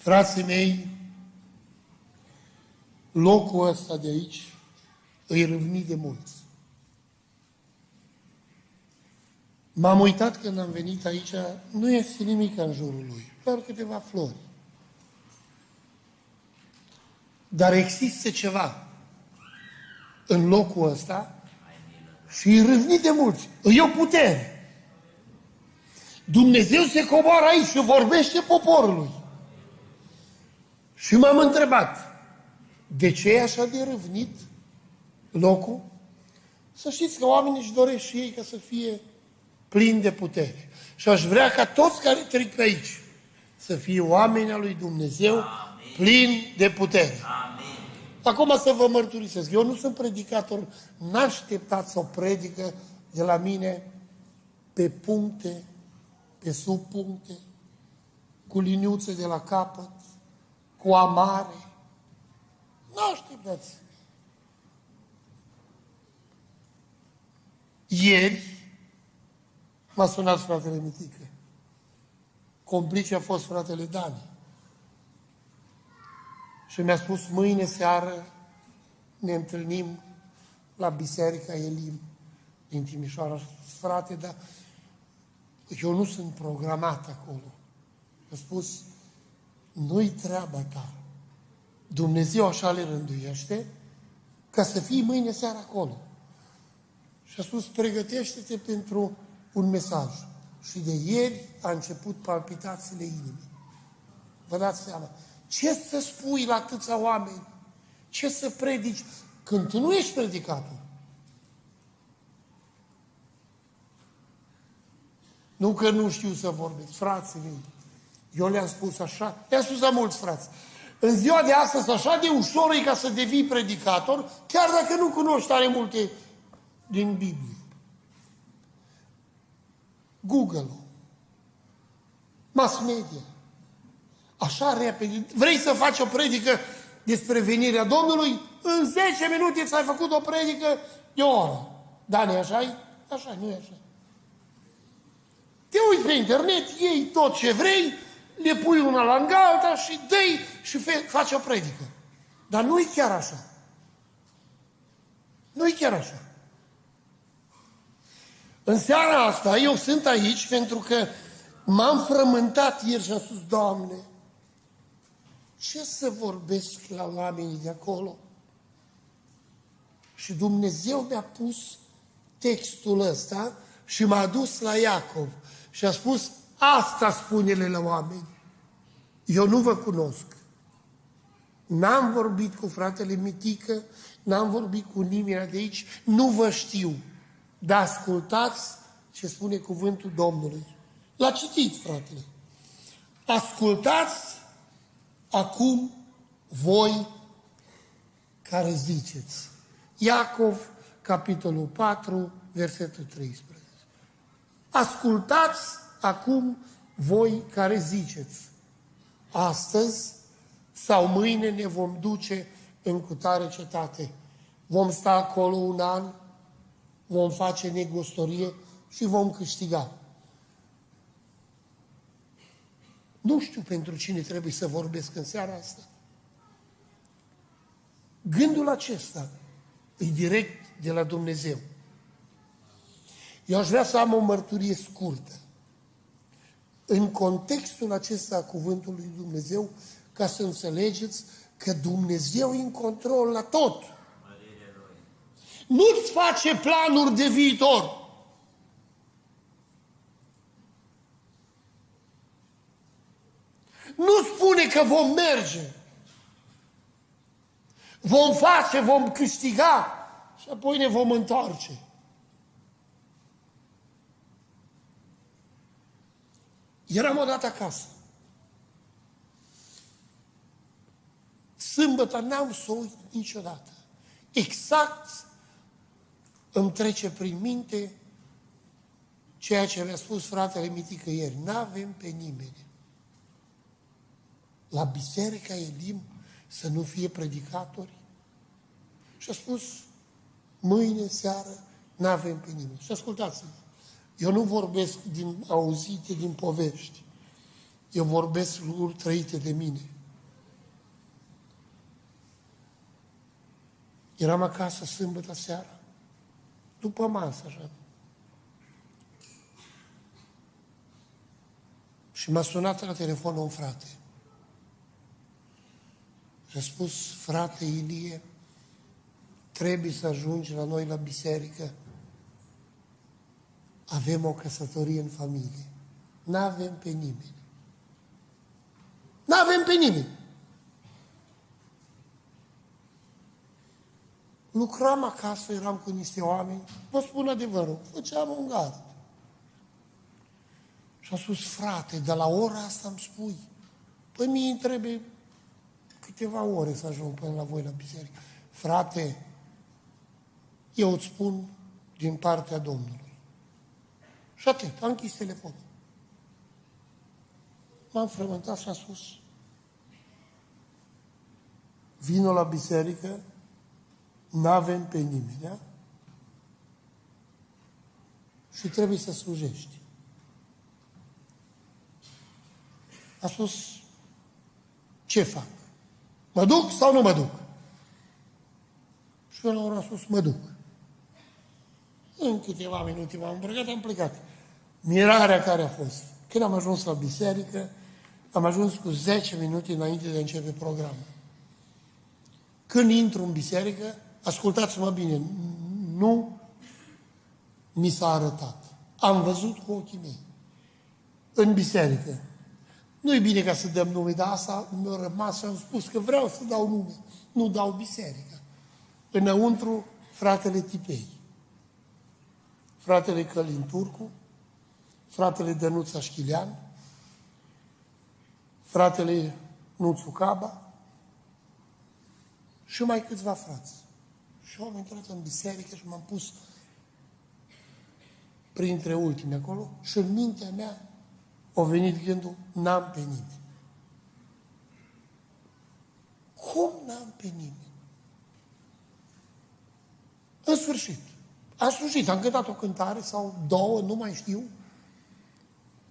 Frații mei, locul ăsta de aici îi râvnit de mulți. M-am uitat când am venit aici, nu este nimic în jurul lui, doar câteva flori. Dar există ceva în locul ăsta și îi râvnit de mulți. Îi o putere. Dumnezeu se coboară aici și vorbește poporului. Și m-am întrebat, de ce e așa de râvnit locul? Să știți că oamenii își doresc și ei ca să fie plini de putere. Și aș vrea ca toți care trec pe aici să fie oameni al lui Dumnezeu plini de putere. Acum să vă mărturisesc, eu nu sunt predicator, n-așteptați o predică de la mine pe puncte, pe subpuncte, cu liniuțe de la capăt, cu amare. N-așteptați. Ieri m-a sunat fratele Mitică. Complice a fost fratele Dani. Și mi-a spus, mâine seară ne întâlnim la Biserica Elim din Timișoara. Și a spus, frate, dar eu nu sunt programat acolo. A spus, nu-i treaba ta. Dumnezeu așa le rânduiește ca să fii mâine seară acolo. Și a spus, pregătește-te pentru un mesaj. Și de ieri a început palpitațiile inimii. Vă dați seama. Ce să spui la atâția oameni? Ce să predici când tu nu ești predicator? Nu că nu știu să vorbesc, frații mei. Eu le-am spus așa, le-am spus la mulți frați. În ziua de astăzi, așa de ușor e ca să devii predicator, chiar dacă nu cunoști tare multe din Biblie. Google-ul, mass media, așa repede. Vrei să faci o predică despre venirea Domnului? În 10 minute ți-ai făcut o predică de o oră. Da, nu-i așa? Așa, nu e așa. Te uiți pe internet, iei tot ce vrei, le pui una la alta și dă-i și faci o predică. Dar nu-i chiar așa. Nu-i chiar așa. În seara asta eu sunt aici pentru că m-am frământat ieri și am spus, Doamne, ce să vorbesc la oamenii de acolo? Și Dumnezeu mi-a pus textul ăsta și m-a dus la Iacov și a spus, asta spune-le la oameni. Eu nu vă cunosc. N-am vorbit cu fratele Mitică, n-am vorbit cu nimeni de aici, nu vă știu. Dar ascultați ce spune cuvântul Domnului. L-a citit, fratele. Ascultați acum voi care ziceți. Iacov, capitolul 4, versetul 13. Ascultați acum voi care ziceți. Astăzi sau mâine ne vom duce în cutare cetate. Vom sta acolo un an, vom face negustorie și vom câștiga. Nu știu pentru cine trebuie să vorbesc în seara asta. Gândul acesta e direct de la Dumnezeu. Eu aș vrea să am o mărturie scurtă. În contextul acesta a cuvântului lui Dumnezeu, ca să înțelegeți că Dumnezeu e în control la tot. Nu-ți face planuri de viitor. Nu spune că vom merge. Vom face, vom câștiga și apoi ne vom întoarce. Eram odată acasă. Sâmbătă n-am să uit niciodată. Exact îmi trece prin minte ceea ce mi-a spus fratele Mitică ieri. N-avem pe nimeni la Biserica Elim să nu fie predicatori. Și a spus, mâine seară n-avem pe nimeni. Și ascultați-mă, eu nu vorbesc din auzite, din povești. Eu vorbesc lucruri trăite de mine. Eram acasă sâmbătă seara, după masă, așa. Și m-a sunat la telefon un frate. Și a spus, frate Ilie, trebuie să ajungi la noi la biserică. Avem o căsătorie în familie. N-avem pe nimeni. N-avem pe nimeni. Lucram acasă, eram cu niște oameni, vă spun adevărul, făceam un gard. Și a spus, frate, de la ora asta îmi spui, păi mie îmi trebuie câteva ore să ajung până la voi la biserică. Frate, eu îți spun din partea Domnului. Și atât, am închis telefonul. M-am frământat și am spus, vino la biserică, n-avem pe nimeni, da? Și trebuie să slujești. A spus, ce fac? Mă duc sau nu mă duc? Și la ora a spus, mă duc. În câteva minute m-am îmbrăcat, am plecat. Mirarea care a fost. Când am ajuns la biserică, am ajuns cu 10 minute înainte de a începe programul. Când intru în biserică, ascultați-mă bine, nu mi s-a arătat. Am văzut cu ochii mei. În biserică. Nu e bine ca să dăm nume, dar asta mi-a rămas și am spus că vreau să dau nume. Nu dau biserică. Înăuntru, fratele Tipei, fratele Călin Turcu, fratele Dănuț Așchilean, fratele Nuțu Caba și mai câțiva frați. Și am intrat în biserică și m-am pus printre ultimi acolo și în mintea mea a venit gândul, n-am pe nimeni. Cum n-am pe nimeni? În sfârșit, am slujit, am cântat o cântare sau două, nu mai știu.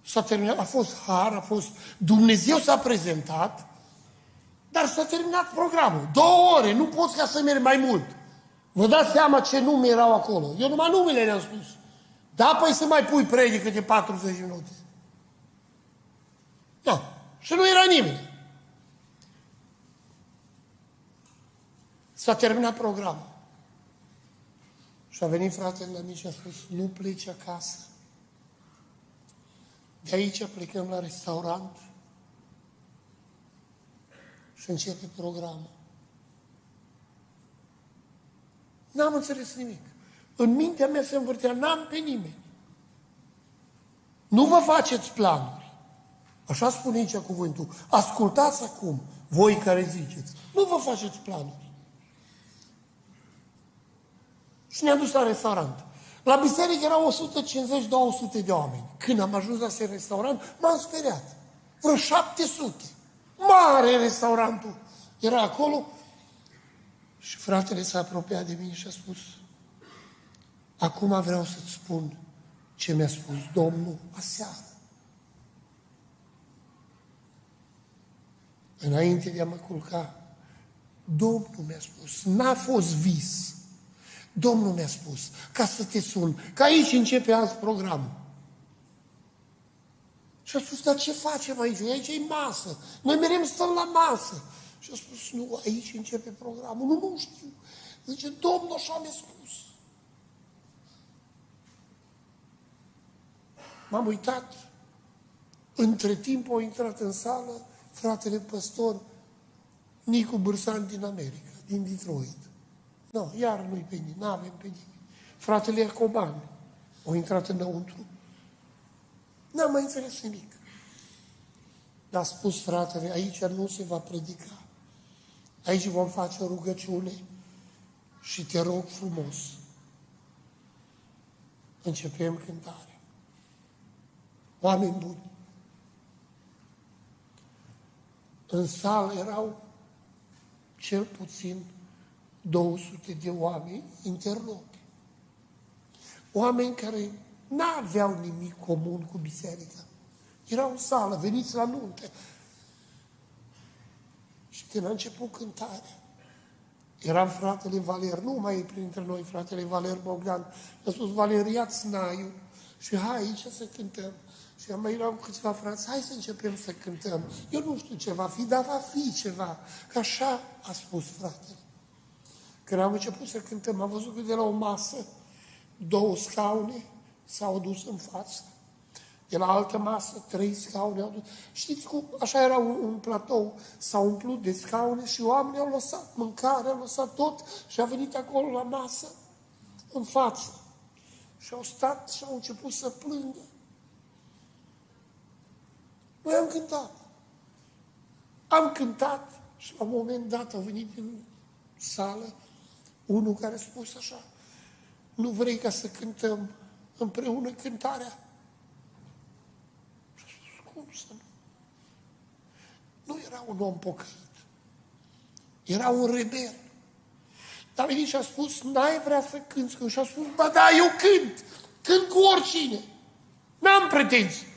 S-a terminat, a fost har, a fost... Dumnezeu s-a prezentat, dar s-a terminat programul. 2 ore, nu poți ca să mergi mai mult. Vă dați seama ce nume erau acolo. Eu numai numele le-am spus. Da, păi să mai pui predică de 40 minute. Da, și nu era nimeni. S-a terminat programul. Și a venit fratele la mine și a spus, nu pleci acasă. De aici plecăm la restaurant și începe programul. N-am înțeles nimic. În mintea mea se învârtea, n-am pe nimeni. Nu vă faceți planuri. Așa spune aici cuvântul. Ascultați acum, voi care ziceți. Nu vă faceți planuri. Și ne-am dus la restaurant. La biserică erau 150-200 de oameni. Când am ajuns la acest restaurant, m-am speriat. Vreo 700. Mare restaurantul. Era acolo și fratele s-a apropiat de mine și a spus, acum vreau să-ți spun ce mi-a spus Domnul aseară. Înainte de a mă culca, Domnul mi-a spus, n-a fost vis. Domnul mi-a spus, ca să te sun, că aici începe azi programul. Și a spus, dar ce facem aici? Aici e masă. Noi mereu stăm la masă. Și a spus, nu, aici începe programul. Nu știu. Zice, Domnul așa mi-a spus. M-am uitat. Între timp au intrat în sală fratele păstor Nicu Bârsan din America, din Detroit. Nu, iar nu-i pe nimeni, n-avem pe nimeni. Fratele Iacoban au intrat înăuntru. N-am mai înțeles nimic. Dar a spus fratele, aici nu se va predica. Aici vom face o rugăciune și te rog frumos. Începem cântarea. Oameni buni. În sală erau cel puțin 200 de oameni interlopi. Oameni care n-aveau nimic comun cu biserica. Erau în sală, veniți la nuntă. Și când a început cântarea, Eram fratele Valer, nu mai e printre noi fratele Valer Bogdan. A spus, Valer, ia-ți snaiul și hai aici să cântăm. Și am mai eram câțiva frați, hai să începem să cântăm. Eu nu știu ce va fi, dar va fi ceva. Că așa a spus fratele. Când am început să cântăm, am văzut că de la o masă, 2 scaune s-au dus în față. De la altă masă, 3 scaune au dus. Știți cum? Așa era un platou. S-a umplut de scaune și oamenii au lăsat mâncare, au lăsat tot și a venit acolo la masă, în față. Și au stat și au început să plângă. Noi am cântat. Am cântat și la un moment dat a venit din sală unul care a spus așa, nu vrei ca să cântăm împreună cântarea? Și a spus, cum să nu? Nu era un om pocăit. Era un rebel. Dar a venit și a spus, n-ai vrea să cânți? Și a spus, ba da, eu cânt. Cânt cu oricine. N-am pretenții.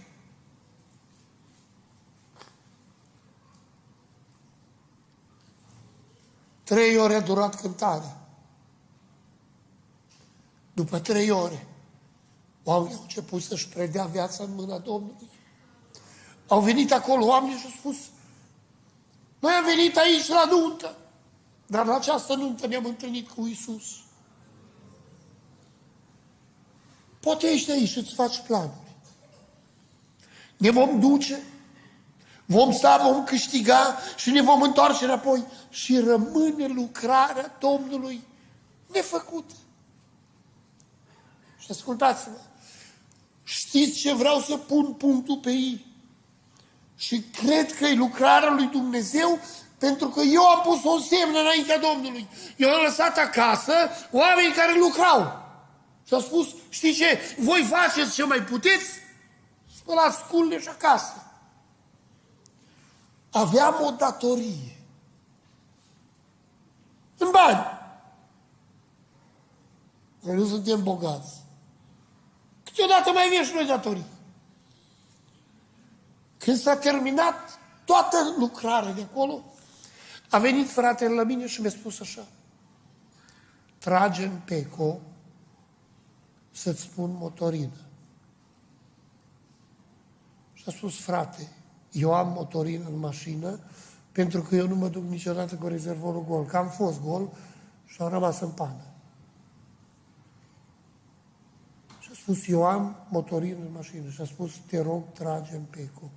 Trei ore a durat cântarea. După 3 ore, oamenii au început să-și predea viața în mâna Domnului. Au venit acolo oamenii și au spus, noi am venit aici la nuntă, dar la această nuntă ne-am întâlnit cu Iisus. Poate ești aici și îți faci planuri. Ne vom duce, vom sta, vom câștiga și ne vom întoarce înapoi și rămâne lucrarea Domnului nefăcută. Și ascultați-mă, știți ce vreau să pun punctul pe ei? Și cred că e lucrarea lui Dumnezeu, pentru că eu am pus o semnă înaintea Domnului. Eu am lăsat acasă oameni care lucrau. Și au spus, știi ce, voi faceți ce mai puteți, spălați sculele și acasă. Aveam o datorie. În bani. Noi nu suntem bogați. Câteodată mai avem și noi datorii. Când s-a terminat toată lucrarea de acolo, a venit fratele la mine și mi-a spus așa, trage în peco să-ți spun motorină. Și a spus, frate, eu am motorină în mașină pentru că eu nu mă duc niciodată cu rezervorul gol, că am fost gol și am rămas în pană. Și a spus, eu am motorină în mașină. Și a spus, te rog, trage în peco.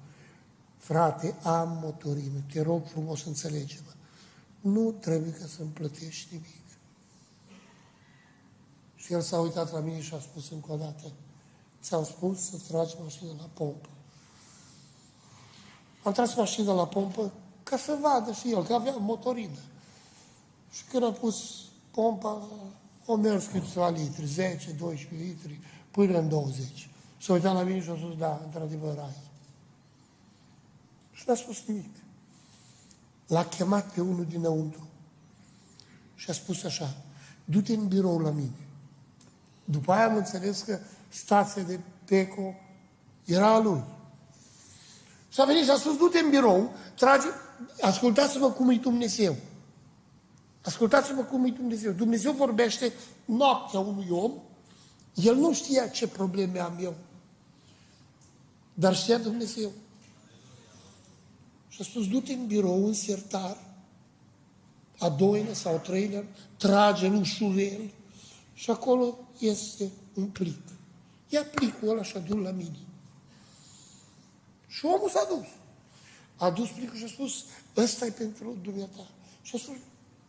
Frate, am motorină, te rog frumos, înțelege-mă. Nu trebuie ca să-mi plătești nimic. Și el s-a uitat la mine și a spus încă o dată, ți-am spus să tragi mașina la pompă. Am tras mașina la pompă ca să vadă și el, că avea motorină. Și când a pus pompa, o mers câțiva litri, 10, 12 litri, până în 20. S-a uitat la mine și a spus, da, într-adevăr ai. Și n-a spus nimic. L-a chemat pe unul dinăuntru și a spus așa, du-te în birou la mine. După aia am înțeles că stația de peco era a lui. Și a venit și a spus, du-te în birou, trage, ascultați-mă cum e Dumnezeu. Ascultați-mă cum e Dumnezeu. Dumnezeu vorbește noaptea unui om, el nu știa ce probleme am eu, dar știa Dumnezeu. Și a spus, du-te în birou, în sertar, a 2-lea sau a 3-lea, trage în ușurel și acolo este un plic. Ia plicul ăla și a-l la mine. Și omul s-a dus. A dus plicul și a spus, ăsta e pentru dumneata. Și a spus,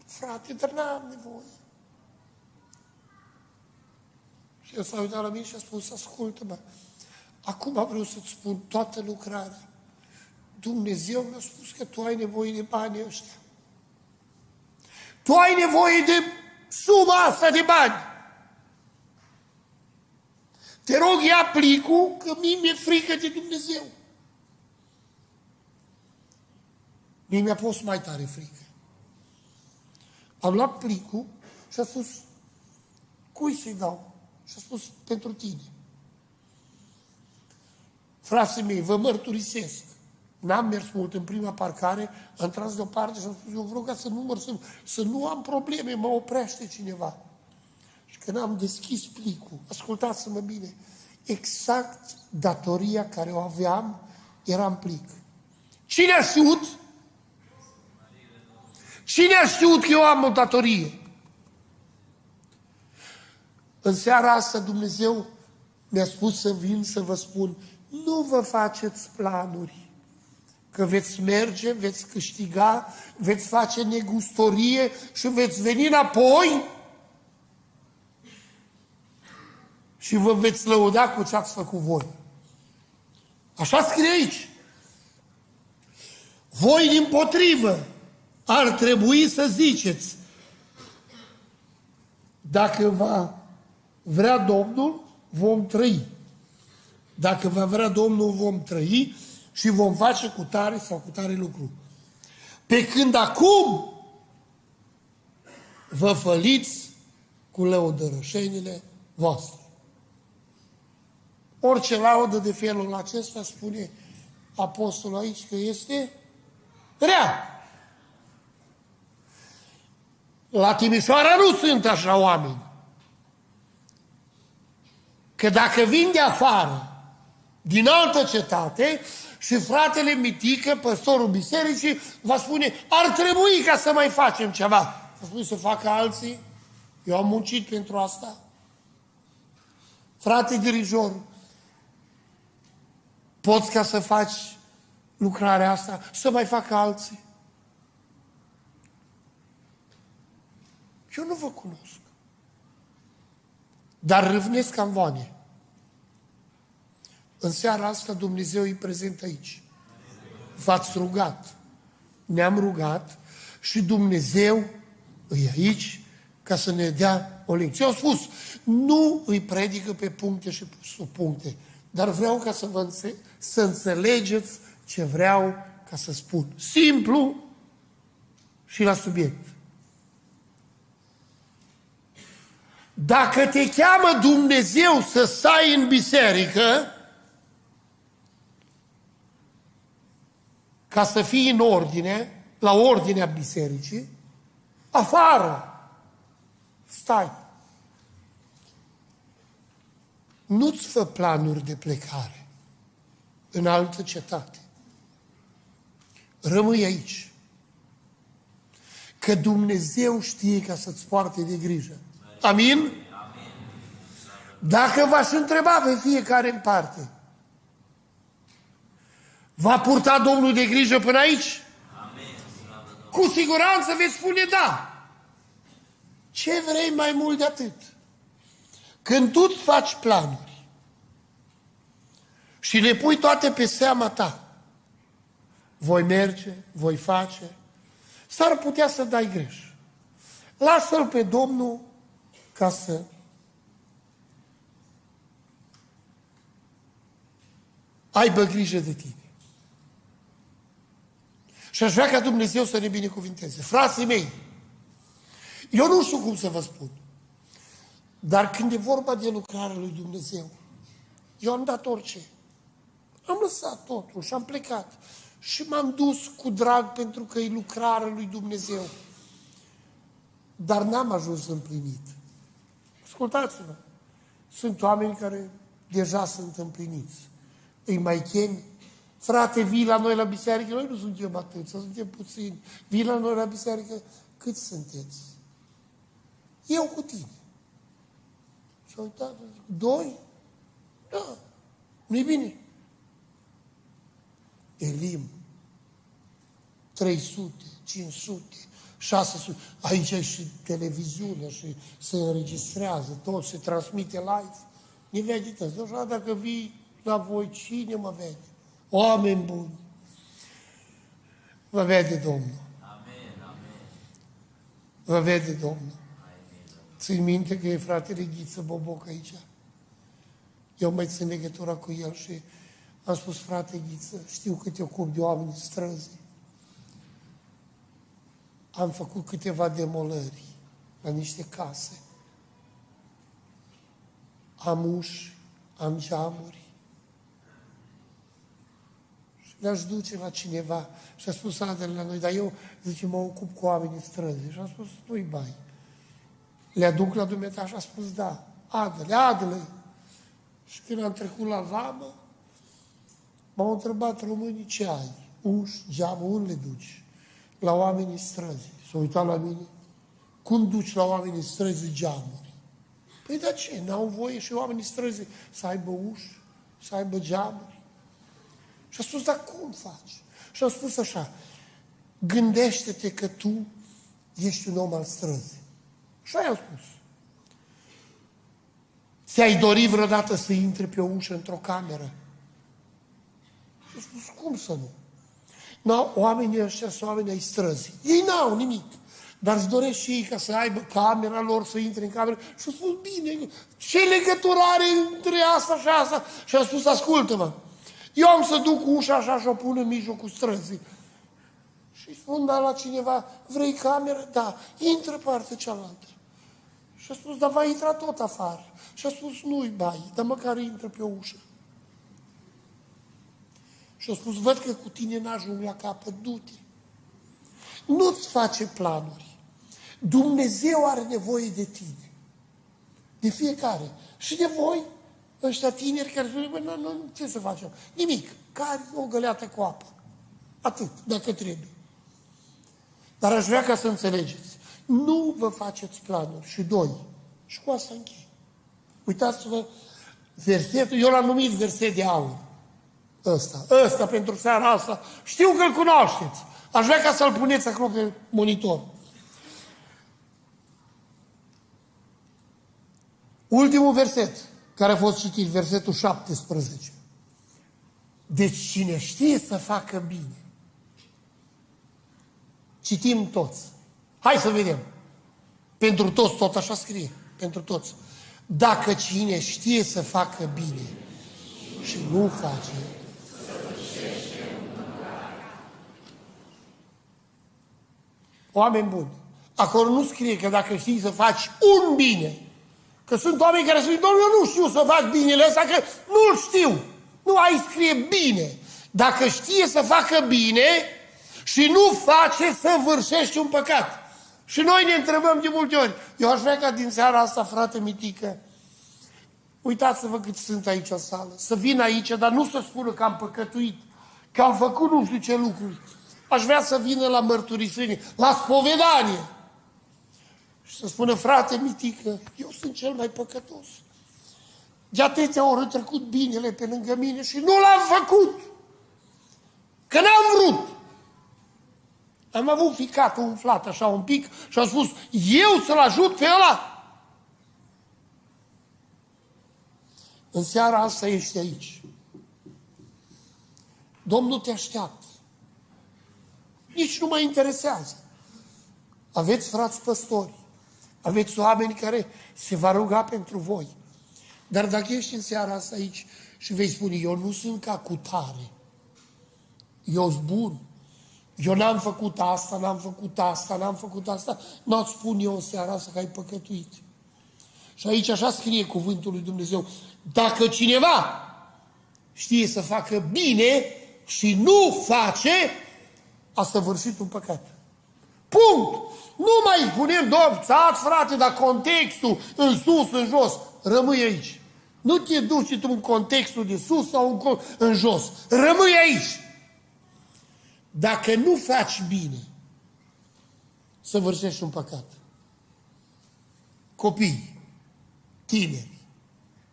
frate, dar n-am nevoie. Și el s-a uitat la mine și a spus, ascultă-mă, acum vreau să-ți spun toată lucrarea. Dumnezeu mi-a spus că tu ai nevoie de banii ăștia. Tu ai nevoie de suma asta de bani. Te rog, ia plicul, că mie mi-e frică de Dumnezeu. Mie mi-a fost mai tare frică. Am luat plicul și a spus, cui să-i dau? Și a spus, pentru tine. Frații mei, vă mărturisesc N-am mers mult în prima parcare, am tras deoparte și am spus, eu vreau ca să număr, să nu am probleme, mă oprește cineva. Și când am deschis plicul, ascultați-mă bine, exact datoria care o aveam era în plic. Cine a știut? Cine a știut că eu am o datorie? În seara asta Dumnezeu mi-a spus să vin să vă spun, nu vă faceți planuri, că veți merge, veți câștiga, veți face negustorie și veți veni înapoi și vă veți lăuda cu ce ați făcut voi. Așa scrie aici. Voi, dimpotrivă, ar trebui să ziceți, dacă va vrea Domnul, vom trăi. Dacă va vrea Domnul, vom trăi și vom face cu tare sau cu tare lucru. Pe când acum vă făliți cu lăudărășenile voastre. Orice laudă de felul acesta, spune apostolul aici, că este rea. La Timișoara nu sunt așa oameni. Că dacă vin de afară, din altă cetate, și fratele Mitică, păstorul bisericii, va spune, ar trebui ca să mai facem ceva. Va spune să facă alții. Eu am muncit pentru asta. Frate dirijor, poți ca să faci lucrarea asta, să mai facă alții. Eu nu vă cunosc. Dar râvnesc amvoane. În seara asta Dumnezeu îi prezent aici. V-ați rugat. Ne-am rugat și Dumnezeu îi aici ca să ne dea o lecție. Eu am spus, nu îi predică pe puncte și subpuncte, dar vreau ca să înțelegeți ce vreau ca să spun. Simplu și la subiect. Dacă te cheamă Dumnezeu să stai în biserică, ca să fii în ordine, la ordinea bisericii, afară, stai. Nu-ți fă planuri de plecare în altă cetate. Rămâi aici. Că Dumnezeu știe ca să-ți poarte de grijă. Amin? Dacă v-aș întreba pe fiecare în parte, va purta Domnul de grijă până aici? Cu siguranță veți spune da. Ce vrei mai mult de atât? Când tu îți faci planuri și le pui toate pe seama ta, voi merge, voi face, s-ar putea să dai greș. Lasă-L pe Domnul ca să aibă grijă de tine. Și aș vrea ca Dumnezeu să ne binecuvinteze. Frații mei, eu nu știu cum să vă spun, dar când e vorba de lucrarea lui Dumnezeu, eu am dat orice. Am lăsat totul și am plecat. Și m-am dus cu drag pentru că e lucrarea lui Dumnezeu. Dar n-am ajuns împlinit. Ascultați-vă, sunt oameni care deja sunt împliniți. Îi mai chemi, frate, vii la noi la biserică, noi nu suntem atâți, suntem puțini. Vii la noi la biserică, câți sunteți? Eu cu tine. Și a uitat, zic, 2? Da, nu-i bine. Elim, 300, 500, 600. Aici e și televiziune și se înregistrează, tot se transmite live. Ne vede toți. Așa dacă vii la voi, cine mă vede? Oameni buni. Vă vede Domnul. Amen, amen. Vă vede Domnul. Țin minte că e fratele Ghiță Boboc aici. Eu mai țin legătura cu el și am spus, frate Ghiță, știu că te ocupi de oameni străzi. Am făcut câteva demolări la niște case. Am uși, am geamuri. Și le-aș duce la cineva. Și a spus Adele la noi, dar eu, zice, mă ocup cu oamenii străzi. Și a spus, nu-i bai. Le aduc la dumneata și a spus, da. Adele. Și când am trecut la vamă, m-au întrebat românii, ce ai? Uși, geamă, unde le duci? La oamenii străzi. S-au uitat la mine. Cum duci la oamenii străzi geamuri? Păi de ce? N-au voie și oamenii străzi să aibă uși, să aibă geamuri. Și a spus, dar cum faci? Și am spus așa, gândește-te că tu ești un om al străzii. Și i-am spus. Ți-ai dorit vreodată să intri pe o ușă într-o cameră? Și a spus, cum să nu? No, oamenii ăștia sunt oameni ai străzii. Ei n-au nimic. Dar îți doresc și ei ca să aibă camera lor, să intre în cameră. Și a spus, bine, ce legătură are între asta și asta? Și a spus, ascultă-mă, eu am să duc ușa așa și o pun în mijlocul străzii. Și spun, da, la cineva, vrei cameră? Da, intră partea cealaltă. Și a spus, dar va intra tot afară. Și a spus, nu-i bai, dar măcar intră pe o ușă. Și a spus, văd că cu tine n-ajung la capăt, du-te. Nu-ți face planuri. Dumnezeu are nevoie de tine. De fiecare. Și de voi, ăștia tineri care spune, bă, nu, ce să facem? Nimic. Cari o găleată cu apă. Atât, dacă trebuie. Dar aș vrea ca să înțelegeți. Nu vă faceți planuri. Și doi. Și cu asta închei. Uitați-vă versetul, eu l-am numit verset de aur. Ăsta pentru seara asta. Știu că îl cunoașteți. Aș vrea ca să-l puneți acolo pe monitor. Ultimul verset care a fost citit, versetul 17. Deci cine știe să facă bine. Citim toți. Hai să vedem. Pentru toți, tot așa scrie. Pentru toți. Dacă cine știe să facă bine și nu face, oameni buni, acolo nu scrie că dacă știi să faci un bine, că sunt oameni care spun, Doamne, eu nu știu să fac binele ăsta, că nu-l știu. Nu, aici scrie bine. Dacă știe să facă bine și nu face, săvârșește un păcat. Și noi ne întrebăm de multe ori. Eu aș vrea ca din seara asta, frate Mitică, uitați-vă cât sunt aici în sală, să vin aici, dar nu să spună că am păcătuit, că am făcut nu știu ce lucruri. Aș vrea să vină la mărturisire, la spovedanie. Și să spună, frate Mitică, eu sunt cel mai păcătos. De atâtea ori a trecut binele pe lângă mine și nu l-am făcut. Că n-am vrut. Am avut ficatul umflat așa un pic și am spus, eu să-l ajut pe ăla. În seara asta ești aici. Domnul te așteaptă. Nici nu mă interesează. Aveți frați păstori. Aveți oameni care se va ruga pentru voi. Dar dacă ești în seara asta aici și vei spune, eu nu sunt ca cutare. Eu sunt bun. Eu n-am făcut asta, n-am făcut asta, n-am făcut asta. Nu-ți spun eu în seara asta că ai păcătuit. Și aici așa scrie cuvântul lui Dumnezeu. Dacă cineva știe să facă bine și nu face, a săvârșit un păcat. Punct! Nu mai spunem, Doamne, stați, frate, dar contextul în sus, în jos, rămâi aici. Nu te duci tu în contextul de sus sau în jos. Rămâi aici. Dacă nu faci bine, săvârșești un păcat. Copii, tineri,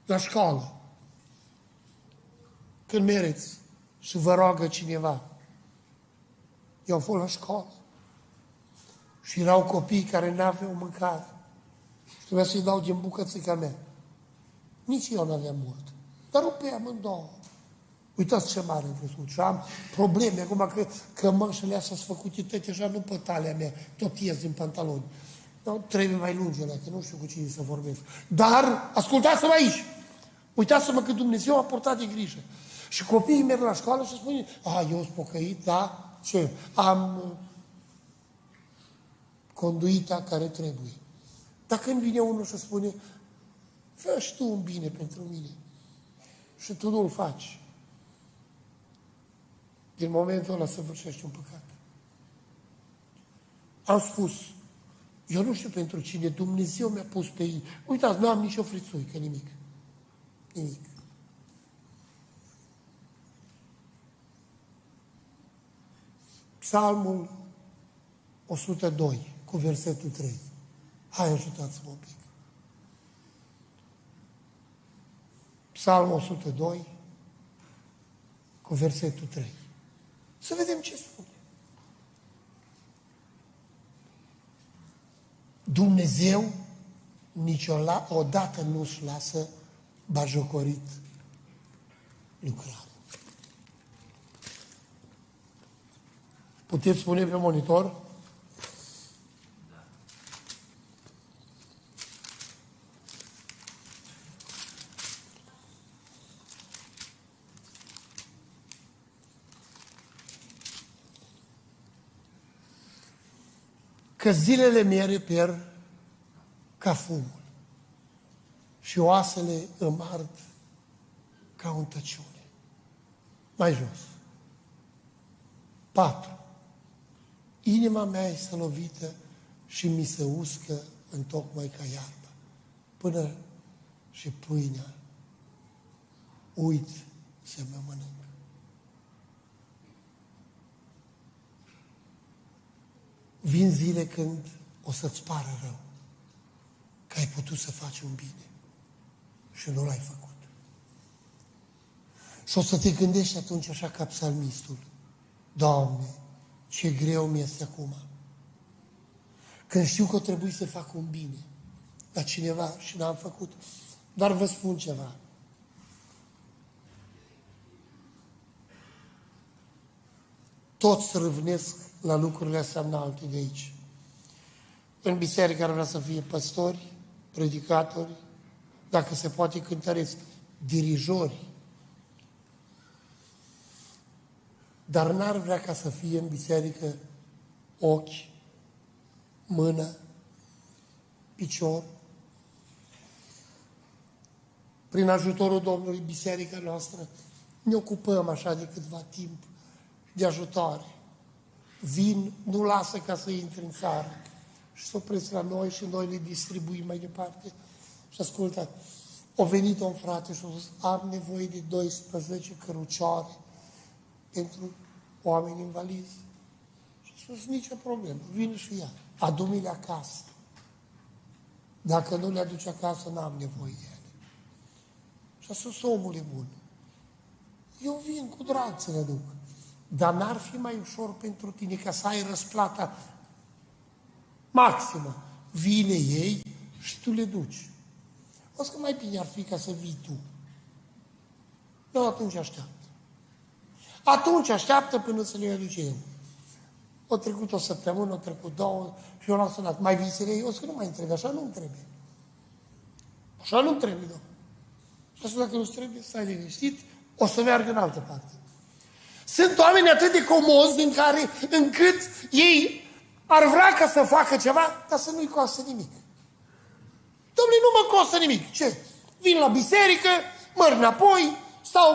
la școală, când mereți și vă roagă cineva, eu am fost la școală și erau copii care n-aveau mâncare și trebuia să-i dau din bucățica mea. Nici eu n-aveam mult, dar rupeam în două. Uitați ce mare am crescut și am probleme acum că mășile astea sunt făcute toate așa, nu pe talea mea, tot ies din pantaloni. Nu, trebuie mai lungi alea, că nu știu cu cine să vorbesc. Dar, ascultați-mă aici, uitați-mă că Dumnezeu a purtat de grijă. Și copiii merg la școală și spune, eu sunt pocăit, da, ce? Am conduita care trebuie. Dar când vine unul și spune, fă și tu un bine pentru mine și tu nu-l faci. din momentul ăla săvârșește un păcat. Am spus, eu nu știu pentru cine, Dumnezeu mi-a pus pe ei. Uitați, nu am nicio frițuică, nimic. Nimic. Psalmul 102, cu versetul 3. Hai, ajutați-mă un pic. Psalmul 102, cu versetul 3. Să vedem ce spune. Dumnezeu niciodată nu-și lasă bajocorit lucrarea. Puteți spune pe monitor? Că zilele mele pierd ca fumul și oasele îmi ard ca un tăciune. Mai jos. 4. Inima mea este lovită și mi se uscă întocmai ca iarba. Până și pâinea uit să mă mănânc. Vin zile când o să-ți pară rău că ai putut să faci un bine și nu l-ai făcut. Și o să te gândești atunci așa ca psalmistul. Doamne, ce greu mi-este acum. Când știu că trebuie să fac un bine la cineva și n-am făcut. Dar vă spun ceva. Toți râvnesc la lucrurile astea înalte de aici. În biserică ar vrea să fie păstori, predicatori, dacă se poate cântăresc, dirijori. Dar n-ar vrea ca să fie în biserică ochi, mână, picior. Prin ajutorul Domnului, biserica noastră, ne ocupăm așa de câtva timp de ajutoare. Vin, nu lasă ca să intre în țară și să opresc la noi și noi le distribuim mai departe. Și ascultă, a venit un frate și a zis, am nevoie de 12 cărucioare pentru oameni invalizi. Și a spus, nicio problemă, vine și ea. Adu-mi-le acasă. Dacă nu le aduci acasă, n-am nevoie de ele. Și a spus, omule bun, eu vin cu drag să le duc. Dar n-ar fi mai ușor pentru tine ca să ai răsplata maximă. Vine ei și tu le duci. O să că mai bine ar fi ca să vii tu. Eu atunci așteaptă. Atunci așteaptă până să le aduce eu. O trecut o săptămână, o trecut 2 și eu l-am sunat. Mai vii să le iei? O să că nu mai trebuie, așa nu-mi trebuie. Așa nu-mi trebuie, domnule. Și asta dacă nu-ți trebuie, stai liniștit, o să meargă în altă parte. Sunt oameni atât de comozi încât ei ar vrea ca să facă ceva, dar să nu-i costă nimic. Dom'le, nu mă costă nimic. Ce? Vin la biserică, măr înapoi, stau,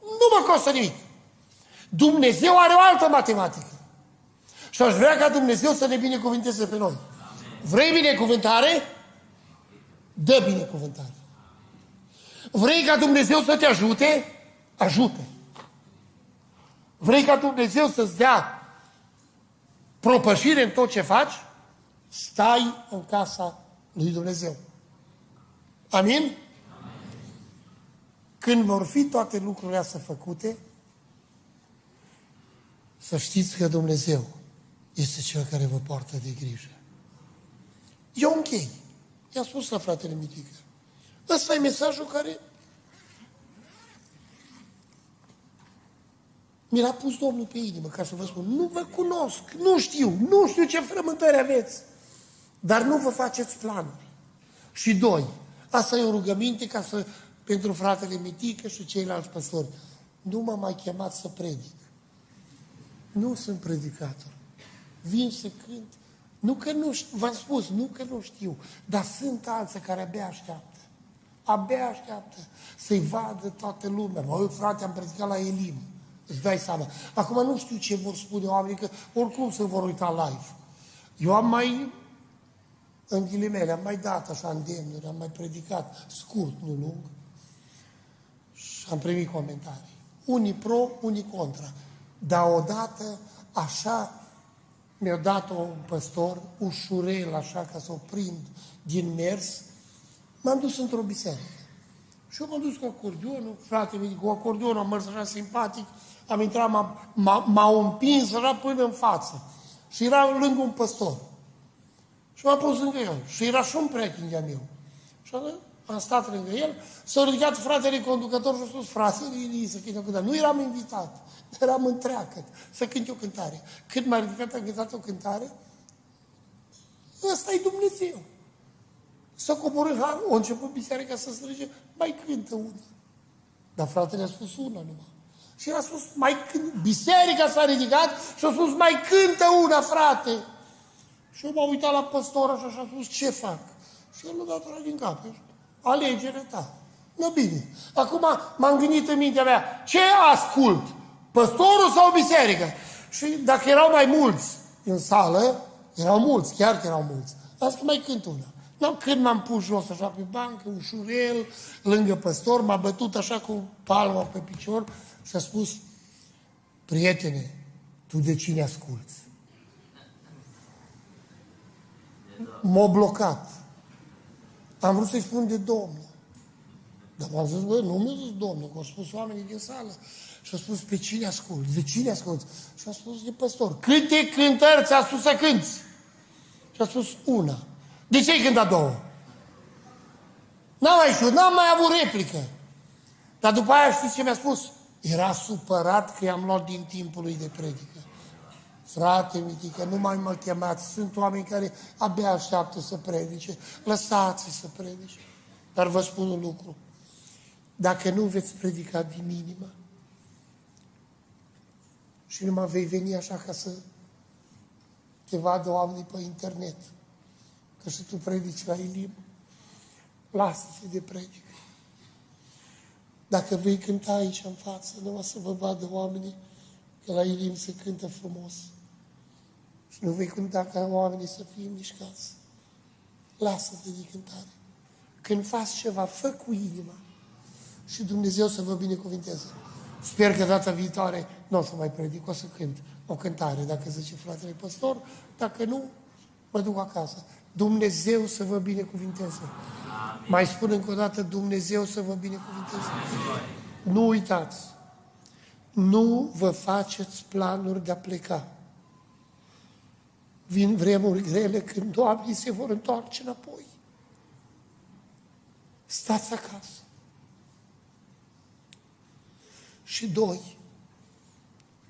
nu mă costă nimic. Dumnezeu are o altă matematică. Și aș vrea ca Dumnezeu să ne binecuvânteze pe noi. Vrei binecuvântare? Dă binecuvântare. Vrei ca Dumnezeu să te ajute? Ajută. Vrei ca Dumnezeu să-ți dea propășire în tot ce faci? Stai în casa lui Dumnezeu. Amin? Amin. Când vor fi toate lucrurile astea făcute, să știți că Dumnezeu este Cel care vă poartă de grijă. Eu închei. I-am spus la fratele Mitică. Ăsta e mesajul care mi l-a pus Domnul pe inimă, ca să vă spun, nu vă cunosc, nu știu ce frământări aveți, dar nu vă faceți planuri. Și 2, asta e o rugăminte pentru fratele Mitică și ceilalți păstori. Nu m-a mai chemat să predic. Nu sunt predicator. Vin să cânt. Nu că nu știu, v-am spus, nu că nu știu, dar sunt alții care abia așteaptă. Abia așteaptă să-i vadă toată lumea. Mă, frate, am predicat la Elim. Îți dai seama. Acum nu știu ce vor spune oamenii, că oricum se vor uita live. Eu am mai, în ghilimele, am mai dat așa îndemnuri, am mai predicat scurt, nu lung. Și am primit comentarii. Unii pro, unii contra. Dar odată, așa, mi-a dat-o un păstor, ușurel, așa, ca să o prind din mers, m-am dus într-o biserică. Și eu m-am dus cu acordionul, fratele, cu acordionul, am mers așa simpatic, am intrat, m-a împins așa până în față. Și era lângă un păstor. Și m-am pus lângă el. Și era și un prieten de-a meu. Și am stat lângă el, s-a ridicat fratele conducător și a spus, frate, să cânte o cântare. Nu eram invitat, eram întreagă să cânte o cântare. Cât m-a ridicat, am cântat o cântare, ăsta e Dumnezeu. S-a coborât harul, a început biserica să strige, mai cântă una. Dar fratele a spus una numai. Și el a spus, mai cântă, biserica s-a ridicat și a spus, mai cântă una, frate. Și eu m-am uitat la păstor așa și a spus, ce fac? Și el a dat așa din cap. Alegerea ta. Nu bine. Acum m-am gândit în mintea mea, ce ascult? Păstorul sau biserică? Și dacă erau mai mulți în sală, erau mulți, chiar că erau mulți. Am zis că mai cânt una. No, când m-am pus jos așa pe bancă, ușurel, lângă păstor, m-a bătut așa cu palma pe picior și a spus, prietene, tu de cine asculți? M-a blocat. Am vrut să-i spun de Domnul. Dar m-am zis, bă, nu mi-a zis Domnul, că au spus oamenii din sală. Și a spus, pe cine asculți? De cine asculți? Și a spus, de păstor. Câte cântări ți-a spus să cânți? Și a spus, una. De ce ai cântat două? N-am mai știut, n-am mai avut replică. Dar după aia știți ce mi-a spus? Era supărat că i-am luat din timpul lui de predică. Frate, Mitică, nu mai mă chemați. Sunt oameni care abia așteaptă să predice. Lăsați-i să predice. Dar vă spun un lucru. Dacă nu veți predica din inimă și numai vei veni așa ca să te vadă oamenii pe internet, că și tu predici la Elim, lasă-te de predică. Dacă vei cânta aici în față, numai să vă vadă oamenii că la Elim se cântă frumos. Și nu vei cânta ca oamenii să fie mișcați. Lasă-te de cântare. Când faci ceva, fă cu inima. Și Dumnezeu să vă binecuvinteze. Sper că data viitoare nu o să mai predic, o să cânt o cântare, dacă zice fratele păstor. Dacă nu, mă duc acasă. Dumnezeu să vă binecuvinteze. Amin. Mai spun încă o dată, Dumnezeu să vă binecuvinteze. Amin. Nu uitați. Nu vă faceți planuri de a pleca. Vin vremuri grele când oamenii se vor întoarce înapoi. Stați acasă. Și doi,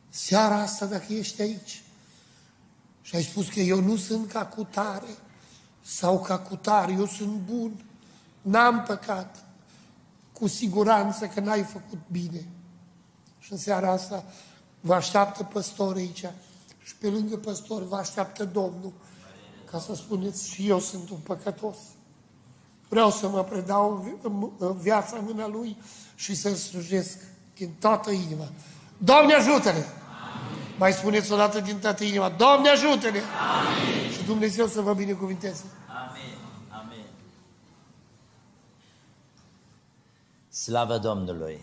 seara asta, dacă ești aici și ai spus că eu nu sunt ca cutare sau ca cutare, eu sunt bun, n-am păcat, cu siguranță că n-ai făcut bine. Și în seara asta vă așteaptă păstor aici și pe lângă păstor vă așteaptă Domnul ca să spuneți și eu sunt un păcătos. Vreau să mă predau viața în mâna Lui și să-L slujesc din toată inima. Doamne ajută-ne! Amin. Mai spuneți o dată din toată inima, Doamne ajută-ne! Amin. Și Dumnezeu să vă binecuvinteze. Amin. Amin. Slavă Domnului!